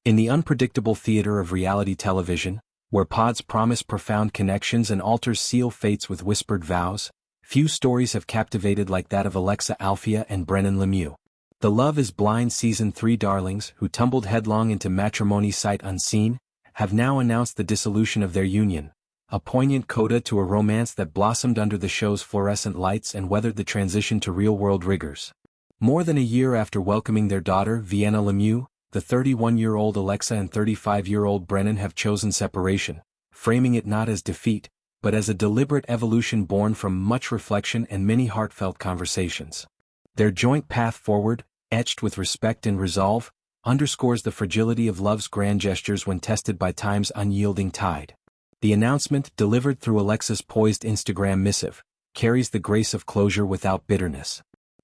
In the unpredictable theater of reality television, where pods promise profound connections and altars seal fates with whispered vows, few stories have captivated like that of Alexa Alfia and Brennon Lemieux. The Love is Blind Season 3 darlings, who tumbled headlong into matrimony sight unseen, have now announced the dissolution of their union, a poignant coda to a romance that blossomed under the show's fluorescent lights and weathered the transition to real-world rigors. More than a year after welcoming their daughter, Vienna Lemieux, the 31-year-old Alexa and 35-year-old Brennon have chosen separation, framing it not as defeat, but as a deliberate evolution born from much reflection and many heartfelt conversations. Their joint path forward, etched with respect and resolve, underscores the fragility of love's grand gestures when tested by time's unyielding tide. The announcement, delivered through Alexa's poised Instagram missive, carries the grace of closure without bitterness.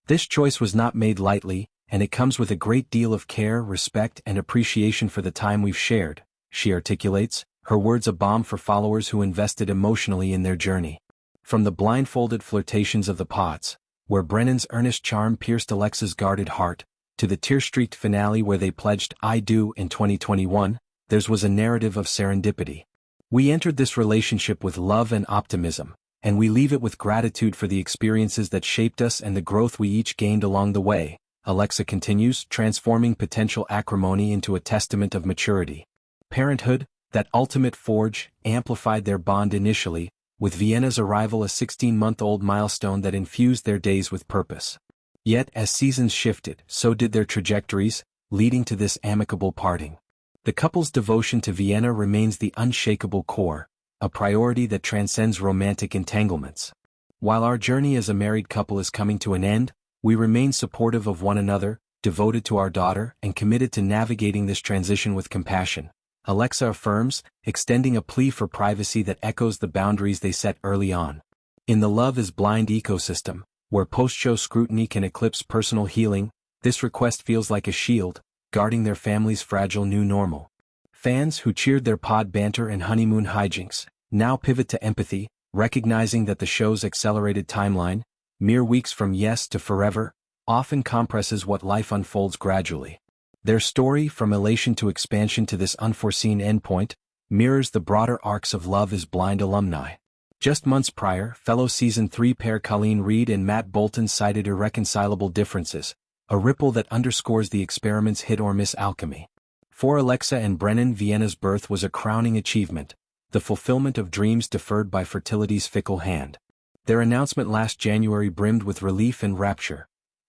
This choice was not made lightly, and it comes with a great deal of care, respect, and appreciation for the time we've shared, she articulates, her words a balm for followers who invested emotionally in their journey. From the blindfolded flirtations of the pods, where Brennon's earnest charm pierced Alexa's guarded heart, to the tear-streaked finale where they pledged "I do" in 2021, theirs was a narrative of serendipity. We entered this relationship with love and optimism, and we leave it with gratitude for the experiences that shaped us and the growth we each gained along the way, Alexa continues, transforming potential acrimony into a testament of maturity. Parenthood, that ultimate forge, amplified their bond initially, with Vienna's arrival a 16-month-old milestone that infused their days with purpose. Yet as seasons shifted, so did their trajectories, leading to this amicable parting. The couple's devotion to Vienna remains the unshakable core, a priority that transcends romantic entanglements. While our journey as a married couple is coming to an end, we remain supportive of one another, devoted to our daughter, and committed to navigating this transition with compassion, Alexa affirms, extending a plea for privacy that echoes the boundaries they set early on. In the Love is Blind ecosystem, where post-show scrutiny can eclipse personal healing, this request feels like a shield, guarding their family's fragile new normal. Fans who cheered their pod banter and honeymoon hijinks now pivot to empathy, recognizing that the show's accelerated timeline, mere weeks from yes to forever, often compresses what life unfolds gradually. Their story, from elation to expansion to this unforeseen endpoint, mirrors the broader arcs of Love is Blind alumni. Just months prior, fellow Season 3 pair Colleen Reed and Matt Bolton cited irreconcilable differences, a ripple that underscores the experiment's hit-or-miss alchemy. For Alexa and Brennon, Vienna's birth was a crowning achievement, the fulfillment of dreams deferred by fertility's fickle hand. Their announcement last January brimmed with relief and rapture.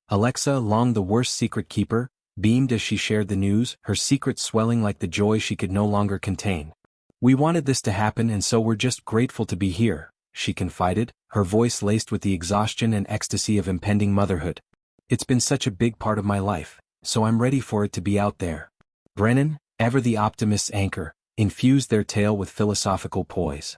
Alexa, long the worst secret keeper, beamed as she shared the news, her secret swelling like the joy she could no longer contain. "We wanted this to happen, and so we're just grateful to be here," she confided, her voice laced with the exhaustion and ecstasy of impending motherhood. "It's been such a big part of my life, so I'm ready for it to be out there." Brennon, ever the optimist's anchor, infused their tale with philosophical poise.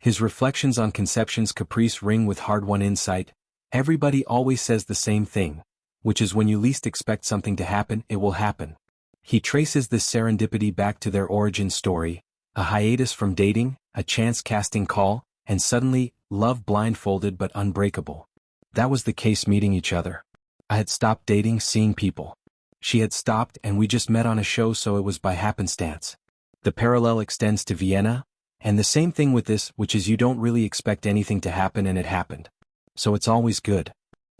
His reflections on conception's caprice ring with hard-won insight. "Everybody always says the same thing, which is when you least expect something to happen, it will happen." He traces this serendipity back to their origin story, a hiatus from dating, a chance-casting call, and suddenly, love blindfolded but unbreakable. That was the case meeting each other. I had stopped dating, seeing people. She had stopped, and we just met on a show, so it was by happenstance. The parallel extends to Vienna, and the same thing with this, which is you don't really expect anything to happen and it happened. So it's always good.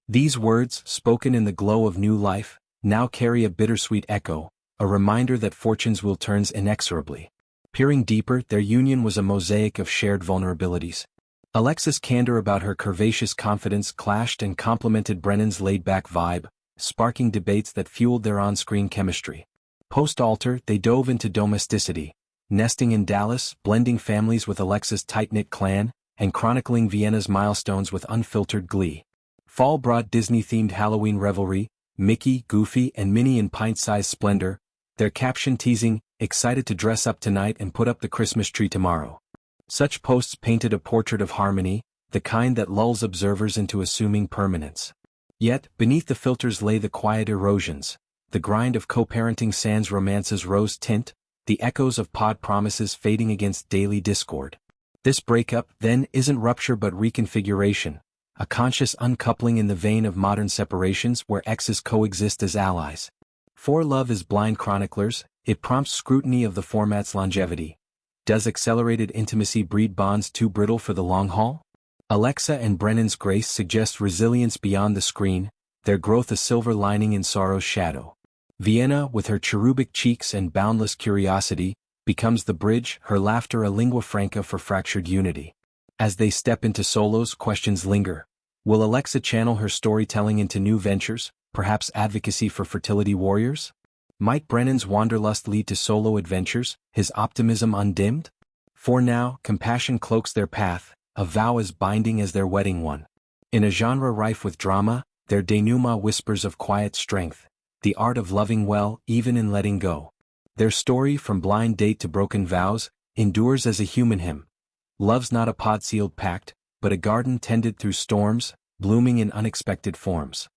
These words, spoken in the glow of new life, now carry a bittersweet echo, a reminder that fortune's wheel turns inexorably. Peering deeper, their union was a mosaic of shared vulnerabilities. Alexa's candor about her curvaceous confidence clashed and complemented Brennon's laid-back vibe, sparking debates that fueled their on-screen chemistry. Post-altar, they dove into domesticity, nesting in Dallas, blending families with Alexa's tight-knit clan, and chronicling Vienna's milestones with unfiltered glee. Fall brought Disney-themed Halloween revelry, Mickey, Goofy, and Minnie in pint-sized splendor, their caption teasing, "Excited to dress up tonight and put up the Christmas tree tomorrow." Such posts painted a portrait of harmony, the kind that lulls observers into assuming permanence. Yet, beneath the filters lay the quiet erosions, the grind of co-parenting sans romance's rose tint, the echoes of pod promises fading against daily discord. This breakup, then, isn't rupture but reconfiguration, a conscious uncoupling in the vein of modern separations where exes coexist as allies. For Love is Blind chroniclers, It prompts scrutiny of the format's longevity. Does accelerated intimacy breed bonds too brittle for the long haul? Alexa and Brennon's grace suggest resilience beyond the screen, their growth a silver lining in sorrow's shadow. Vienna, with her cherubic cheeks and boundless curiosity, becomes the bridge, her laughter a lingua franca for fractured unity. As they step into solos, questions linger. Will Alexa channel her storytelling into new ventures, perhaps advocacy for fertility warriors? Might Brennon's wanderlust lead to solo adventures, his optimism undimmed? For now, compassion cloaks their path, a vow as binding as their wedding one. In a genre rife with drama, their denouement whispers of quiet strength, the art of loving well, even in letting go. Their story, from blind date to broken vows, endures as a human hymn. Love's not a pod-sealed pact, but a garden tended through storms, blooming in unexpected forms.